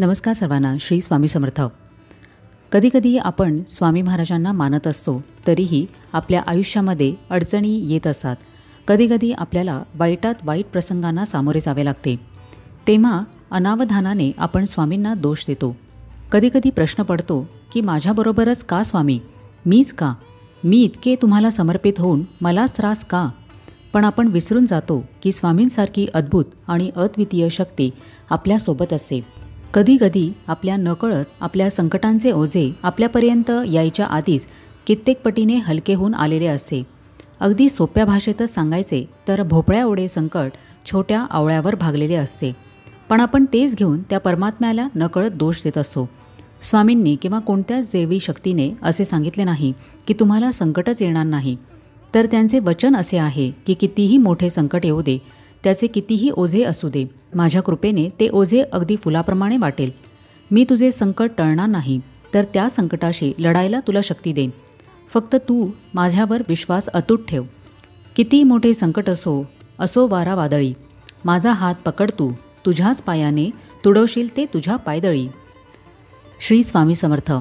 नमस्कार सर्वांना. श्री स्वामी समर्थ. कधीकधी आपण स्वामी महाराजांना मानत असतो, तरीही आपल्या आयुष्यामध्ये अडचणी येत असतात. कधीकधी आपल्याला वाईटात वाईट प्रसंगांना सामोरे जावे लागते. तेव्हा अनावधानाने आपण स्वामींना दोष देतो. कधीकधी प्रश्न पडतो की माझ्याबरोबरच का स्वामी? मीच का? मी इतके तुम्हाला समर्पित होऊन मलाच त्रास का? पण आपण विसरून जातो की स्वामींसारखी अद्भुत आणि अद्वितीय शक्ती आपल्यासोबत असते. कधीकधी आपल्या नकळत आपल्या संकटांचे ओझे आपल्यापर्यंत यायच्या आधीच कित्येक पटीने हलके होऊन आलेले असते. अगदी सोप्या भाषेतच सांगायचे तर भोपळ्या एवढे संकट छोट्या आवळ्यावर भागलेले असते. पण आपण तेच घेऊन त्या परमात्म्याला नकळत दोष देत असतो. स्वामींनी किंवा कोणत्याच देवी शक्तीने असे सांगितले नाही की तुम्हाला संकटच येणार नाही. तर त्यांचे वचन असे आहे की कितीही मोठे संकट येऊ दे, त्याचे कितीही ओझे असू दे, माझ्या कृपेने ते ओझे अगदी फुलाप्रमाणे वाटेल. मी तुझे संकट टळणार नाही, तर त्या संकटाशी लढायला तुला शक्ती देईन. फक्त तू माझ्यावर विश्वास अतूट ठेव. किती मोठे संकट असो वारा वादळी, माझा हात पकड तू, तुझ्याच पायाने तुडवशील ते तुझ्या पायदळी. श्री स्वामी समर्थ.